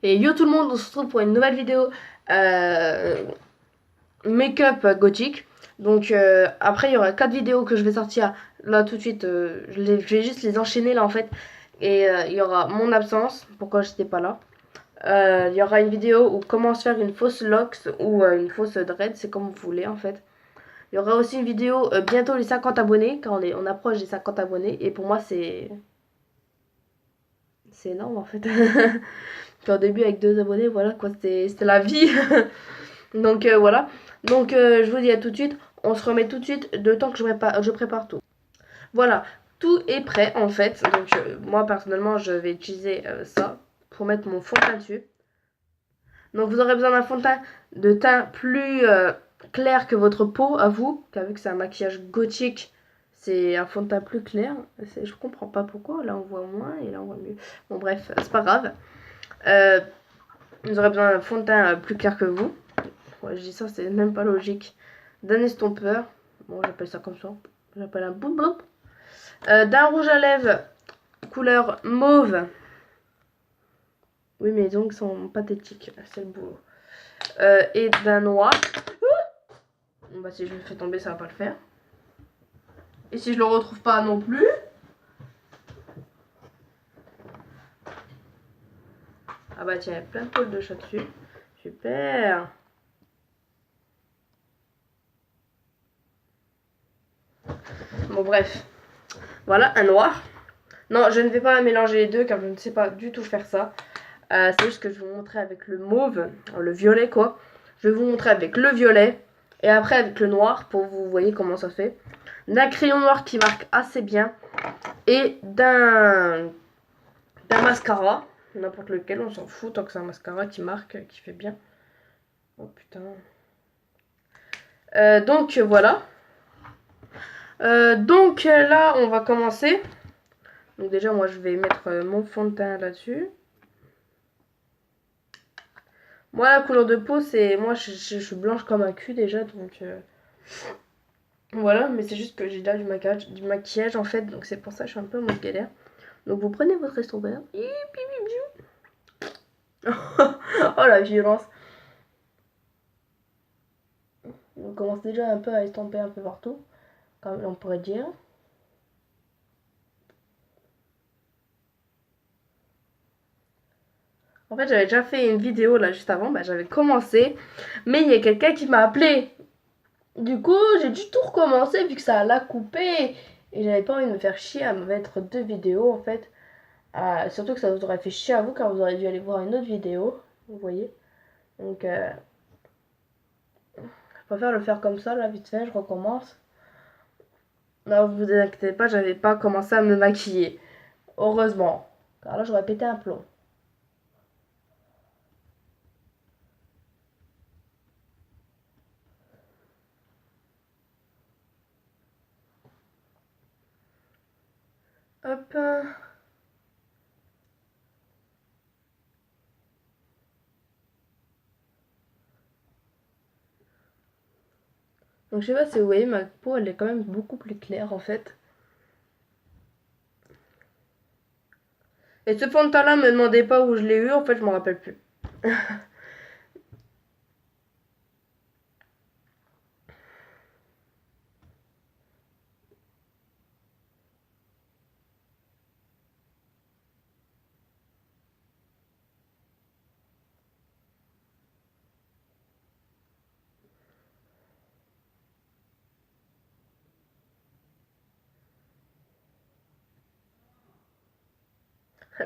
Et yo tout le monde, on se retrouve pour une nouvelle vidéo make-up gothique. Donc après il y aura 4 vidéos que je vais sortir là tout de suite. Je vais juste les enchaîner là en fait. Et il y aura mon absence, pourquoi j'étais pas là. Il y aura une vidéo où comment se faire une fausse locks ou une fausse dread, c'est comme vous voulez en fait. Il y aura aussi une vidéo bientôt les 50 abonnés, quand on approche des 50 abonnés. Et pour moi c'est énorme en fait. Au début avec 2 abonnés, voilà quoi, c'était la vie. Donc voilà. Donc je vous dis à tout de suite. On se remet tout de suite de temps que je prépare tout. Voilà, tout est prêt en fait. Donc moi personnellement je vais utiliser ça pour mettre mon fond de teint dessus. Donc vous aurez besoin d'un fond de teint plus clair que votre peau à vous. Car vu que c'est un maquillage gothique, c'est un fond de teint plus clair. Je comprends pas pourquoi. Là on voit moins et là on voit mieux. Bon bref, c'est pas grave. Vous aurez besoin d'un fond de teint plus clair que vous. Ouais, je dis ça, c'est même pas logique. D'un estompeur. Bon, j'appelle ça comme ça. J'appelle un boum boum. D'un rouge à lèvres couleur mauve. Oui, mes ongles sont pathétiques. C'est le boulot. Et d'un noir. Bon, bah, si je le fais tomber, ça va pas le faire. Et si je le retrouve pas non plus. Ah bah tiens, il y a plein de poils de chat dessus. Super. Bon, bref. Voilà, un noir. Non, je ne vais pas mélanger les deux car je ne sais pas du tout faire ça. C'est juste que je vais vous montrer avec le mauve, le violet quoi. Je vais vous montrer avec le violet et après avec le noir pour que vous voyez comment ça fait. D'un crayon noir qui marque assez bien et d'un mascara, n'importe lequel, on s'en fout tant que c'est un mascara qui marque, qui fait bien. Oh putain. Donc voilà. Donc là on va commencer. Donc déjà moi je vais mettre mon fond de teint là-dessus. Moi la couleur de peau c'est... Moi je suis blanche comme un cul déjà donc... Voilà, mais c'est juste que j'ai là du maquillage en fait, donc c'est pour ça que je suis un peu en mode galère. Donc vous prenez votre estompeur. Oh la violence. On commence déjà un peu à estomper un peu partout, comme on pourrait dire. En fait, j'avais déjà fait une vidéo là juste avant, bah, j'avais commencé, mais il y a quelqu'un qui m'a appelé. Du coup, j'ai dû tout recommencer vu que ça l'a coupé. Et j'avais pas envie de me faire chier à me mettre 2 vidéos en fait. Surtout que ça vous aurait fait chier à vous car vous auriez dû aller voir une autre vidéo. Vous voyez. Donc, je préfère le faire comme ça, là, vite fait, je recommence. Non, vous vous inquiétez pas, j'avais pas commencé à me maquiller. Heureusement. Car là, j'aurais pété un plomb. Hop. Donc, je sais pas si vous voyez, ma peau, elle est quand même beaucoup plus claire, en fait. Et ce fond de teint-là, me demandez pas où je l'ai eu, en fait, je m'en rappelle plus.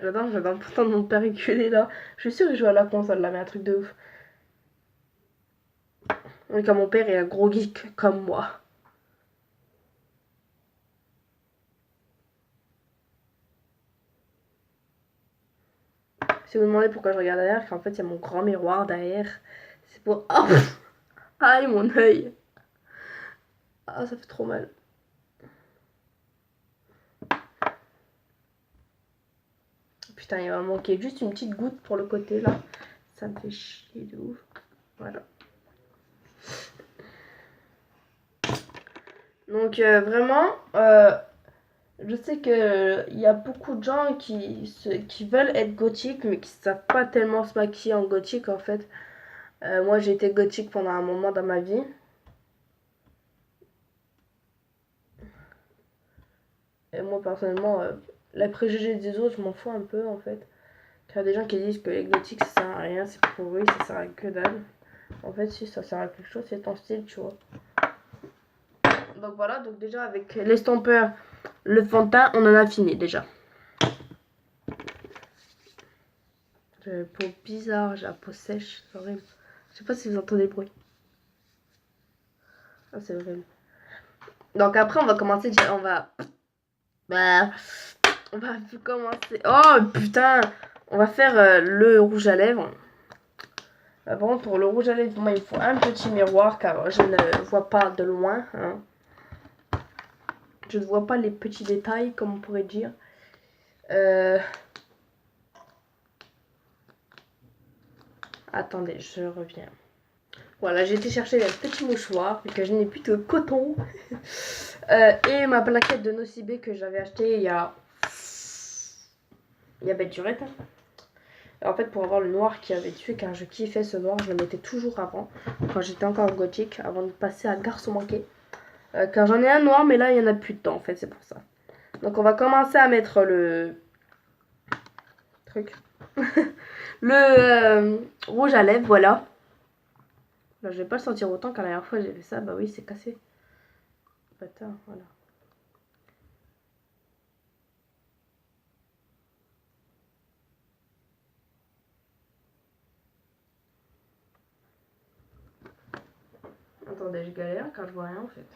J'adore pourtant mon père reculé là. Je suis sûre qu'il joue à la console là, mais un truc de ouf. Oui, comme mon père est un gros geek comme moi. Si vous vous demandez pourquoi je regarde derrière, qu'en fait il y a mon grand miroir derrière. C'est pour... Oh aïe mon œil. Ah ça fait trop mal. Putain il va manquer juste une petite goutte pour le côté là. Ça me fait chier de ouf. Voilà. Donc vraiment, Je sais que il y a beaucoup de gens qui veulent être gothiques mais qui savent pas tellement se maquiller en gothique en fait. Moi j'ai été gothique pendant un moment dans ma vie. Et moi personnellement, les préjugés des autres, je m'en fous un peu en fait. Il y a des gens qui disent que les gothiques ça sert à rien, c'est pourri, ça sert à que dalle. En fait, si ça sert à quelque chose, c'est ton style, tu vois. Donc voilà, donc déjà avec l'estompeur, le fond de teint, on en a fini déjà. J'ai la peau bizarre, j'ai la peau sèche, c'est horrible. Je sais pas si vous entendez le bruit. Ah, c'est horrible. Donc après, on va commencer, on va... Bah, on va commencer... Oh putain. On va faire le rouge à lèvres. Par contre, pour le rouge à lèvres, moi, il faut un petit miroir car je ne vois pas de loin. Hein. Je ne vois pas les petits détails, comme on pourrait dire. Attendez, je reviens. Voilà, j'ai été chercher un petit mouchoir, vu que je n'ai plus de coton. Et ma plaquette de Nocibé que j'avais acheté il y a... belle durée. En fait, pour avoir le noir qui avait tué, car je kiffais ce noir, je le mettais toujours avant, quand j'étais encore gothique, avant de passer à Garçon Manqué. Car j'en ai un noir, mais là, il n'y en a plus de temps, en fait, c'est pour ça. Donc, on va commencer à mettre le truc. le rouge à lèvres, voilà. Là, je vais pas le sentir autant qu'à la dernière fois j'ai fait ça. Bah oui, c'est cassé. Putain, voilà. Attendez, je galère car je vois rien en fait.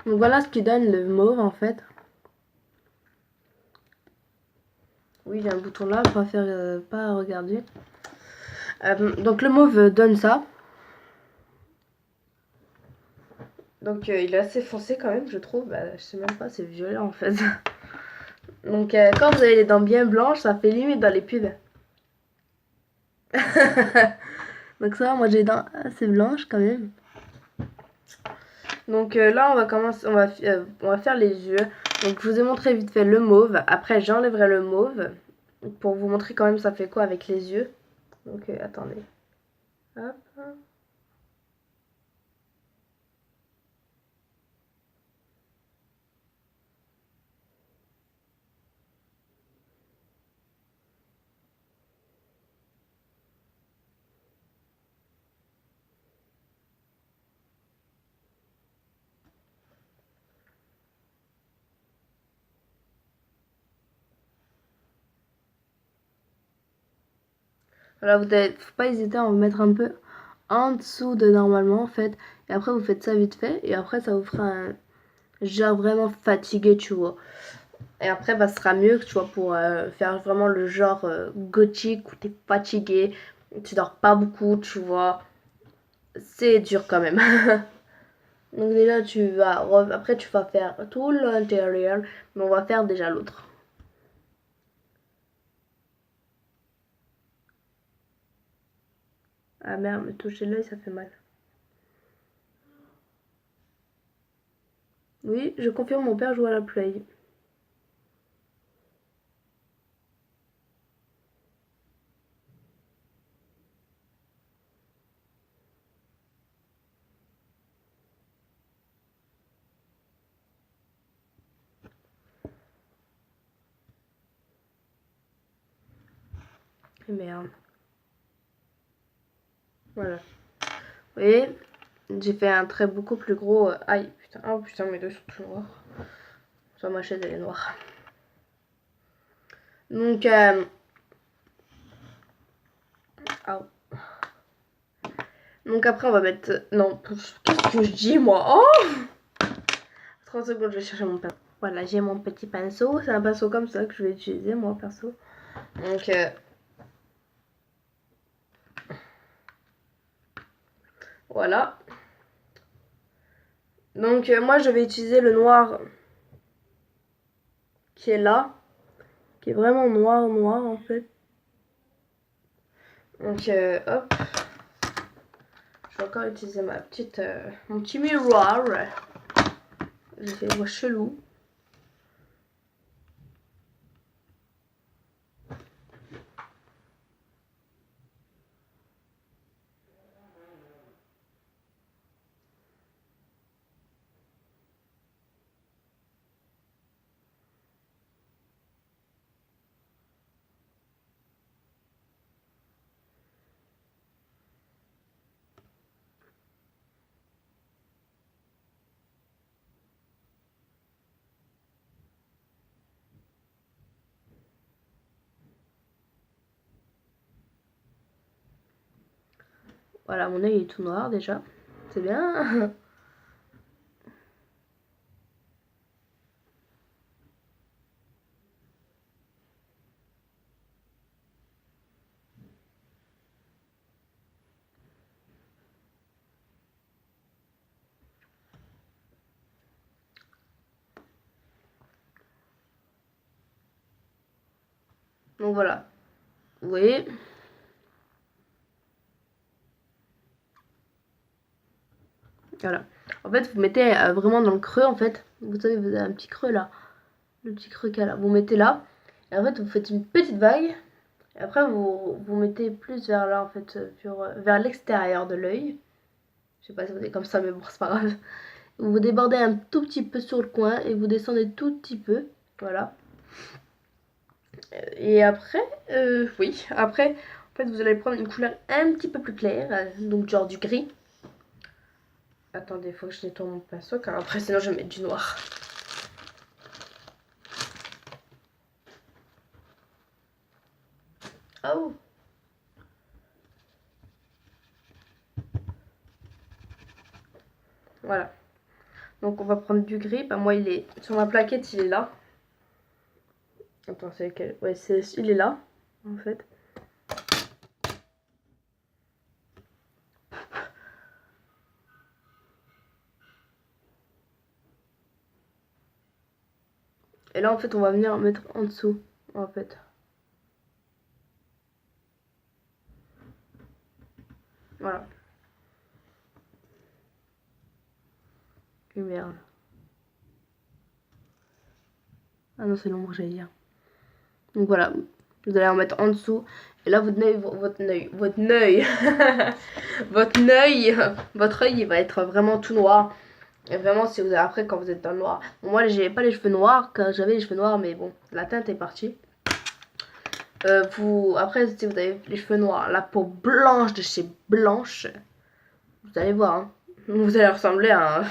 Donc voilà ce qui donne le mauve en fait. Oui, il y a un bouton là, pas faire, pas regarder. Donc le mauve donne ça. Donc il est assez foncé quand même, je trouve. Bah, je sais même pas, c'est violet en fait. Donc quand vous avez les dents bien blanches, ça fait limite dans les pubs. Donc ça, moi j'ai les dents assez blanches quand même. Donc là, on va commencer, on va faire les yeux. Donc je vous ai montré vite fait le mauve. Après, j'enlèverai le mauve pour vous montrer quand même ça fait quoi avec les yeux. Donc attendez. Hop. Voilà, faut pas hésiter à en mettre un peu en dessous de normalement en fait. Et après, vous faites ça vite fait. Et après, ça vous fera un genre vraiment fatigué, tu vois. Et après, bah, ce sera mieux, tu vois, pour faire vraiment le genre gothique où t'es fatigué, tu dors pas beaucoup, tu vois. C'est dur quand même. Donc déjà, après, tu vas faire tout l'intérieur, mais on va faire déjà l'autre. Ah merde, me toucher l'œil, ça fait mal. Oui, je confirme, mon père joue à la play. Et merde. Voilà. Vous voyez, j'ai fait un trait beaucoup plus gros. Aïe, putain, oh putain, mes deux sont tout noirs. Soit ma chaise elle est noire. Donc, oh. Donc après on va mettre... Non, qu'est-ce que je dis moi? Oh 30 secondes, je vais chercher mon pinceau. Voilà, j'ai mon petit pinceau. C'est un pinceau comme ça que je vais utiliser moi perso. Donc... voilà. Donc moi je vais utiliser le noir qui est là. Qui est vraiment noir en fait. Donc hop. Je vais encore utiliser ma petite, mon petit miroir. J'ai fait une voix chelou. Voilà, mon œil est tout noir déjà. C'est bien. Donc voilà. Vous voyez? Voilà. En fait, vous mettez vraiment dans le creux, en fait. Vous savez, vous avez un petit creux là. Le petit creux qu'il y a là. Vous mettez là. Et en fait, vous faites une petite vague. Et après, vous mettez plus vers là, en fait, vers l'extérieur de l'œil. Je sais pas si vous êtes comme ça, mais bon, c'est pas grave. Vous débordez un tout petit peu sur le coin et vous descendez tout petit peu. Voilà. Et après, oui, après, en fait, vous allez prendre une couleur un petit peu plus claire, donc genre du gris. Attendez, il faut que je nettoie mon pinceau, car après, sinon, je vais mettre du noir. Oh! Voilà. Donc, on va prendre du gris. Bah, moi, il est sur ma plaquette, il est là. Attends, c'est lequel? Ouais, il est là, en fait. Et là, en fait, on va venir mettre en dessous, en fait. Voilà. Et merde. Ah non, c'est l'ombre, j'allais dire. Donc voilà, vous allez en mettre en dessous. Et là, votre œil, votre œil, il va être vraiment tout noir. Et vraiment, si vous avez après, quand vous êtes dans le noir. Bon, moi, j'ai pas les cheveux noirs, car j'avais les cheveux noirs, mais bon, la teinte est partie. Après, si vous avez les cheveux noirs, la peau blanche de chez Blanche, vous allez voir, hein. Vous allez ressembler à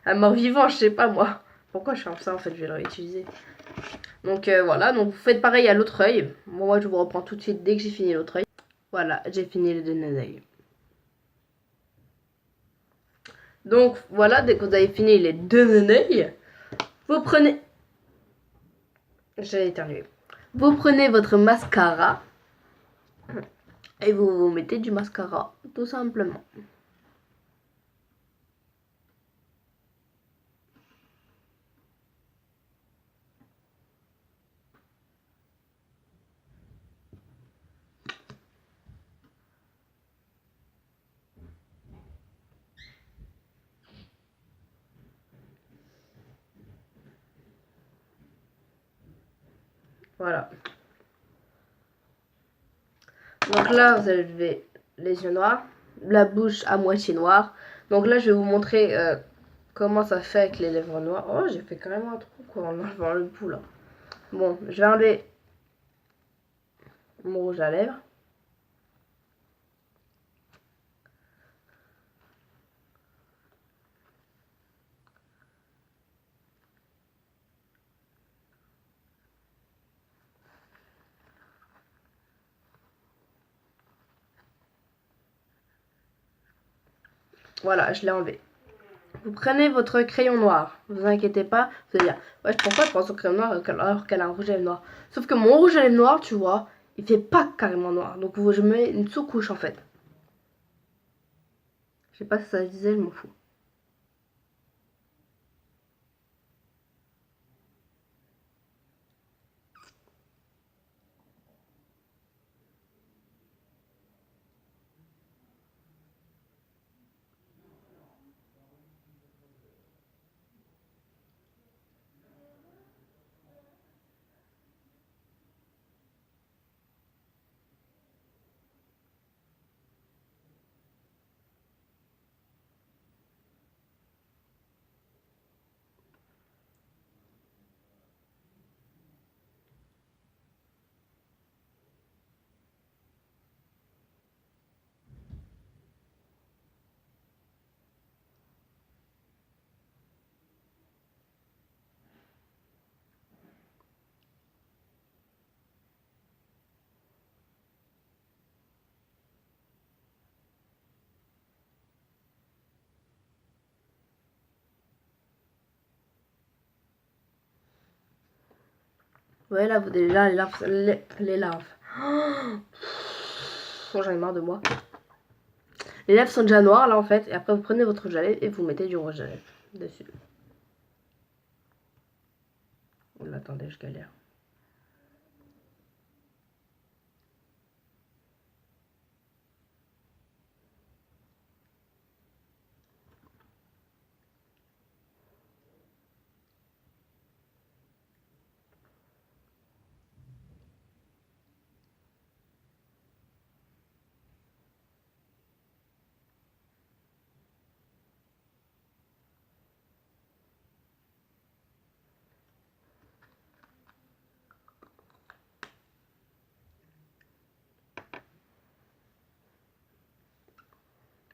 un mort-vivant, je sais pas moi. Pourquoi je fais ça en fait, je vais le réutiliser. Donc voilà, donc vous faites pareil à l'autre œil. Moi, je vous reprends tout de suite dès que j'ai fini l'autre œil. Voilà, j'ai fini les deux œils. Donc voilà, dès que vous avez fini les deux œils, vous prenez... J'ai éternué. Vous prenez votre mascara et vous mettez du mascara, tout simplement. Voilà. Donc là, vous avez les yeux noirs, la bouche à moitié noire. Donc là, je vais vous montrer comment ça fait avec les lèvres noires. Oh, j'ai fait carrément un trou quoi en enlevant le bout là. Bon, je vais enlever mon rouge à lèvres. Voilà, je l'ai enlevé. Vous prenez votre crayon noir. Ne vous inquiétez pas. Vous allez dire, ouais, pourquoi je prends son crayon noir alors qu'elle a un rouge à lèvres noir. Sauf que mon rouge à lèvres noir, tu vois, il fait pas carrément noir. Donc je mets une sous-couche en fait. Je sais pas si ça se disait, je m'en fous. Ouais, là, déjà, les larves. Les larves. Oh, j'en ai marre de moi. Les lèvres sont déjà noires là en fait. Et après, vous prenez votre rouge à lèvres et vous mettez du rouge à lèvres dessus. Attendez, je galère.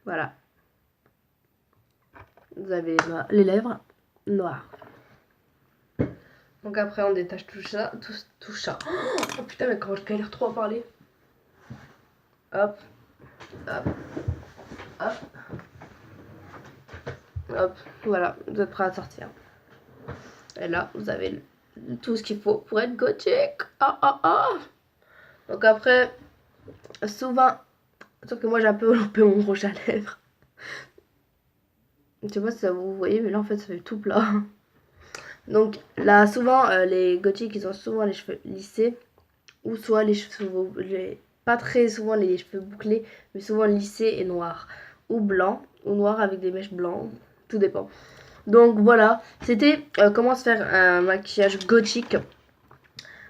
Voilà. Vous avez les lèvres noires. Donc après, on détache tout ça. Tout ça. Oh putain, mais quand je galère trop à parler. Hop. Hop. Hop. Hop. Voilà, vous êtes prêts à sortir. Et là, vous avez tout ce qu'il faut pour être gothique. Ah ah ah. Donc après, souvent, sauf que moi j'ai un peu loupé mon rouge à lèvres. Je sais pas si ça vous voyez, mais là en fait ça fait tout plat. Donc là, souvent, les gothiques, ils ont souvent les cheveux lissés, ou soit les cheveux, pas très souvent les cheveux bouclés, mais souvent lissés et noirs, ou blancs, ou noirs avec des mèches blancs, tout dépend. Donc voilà, c'était comment se faire un maquillage gothique.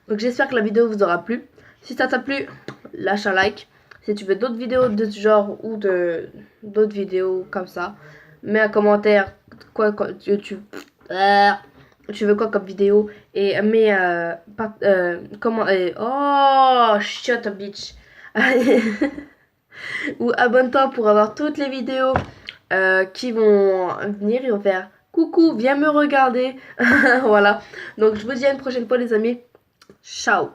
Donc j'espère que la vidéo vous aura plu. Si ça t'a plu, lâche un like. Si tu veux d'autres vidéos de ce genre ou d'autres vidéos comme ça, mets un commentaire quoi tu veux quoi comme vidéo et mets comment oh shut up bitch. Ou abonne-toi pour avoir toutes les vidéos qui vont venir. Ils vont faire coucou, viens me regarder. Voilà, donc je vous dis à une prochaine fois les amis. Ciao.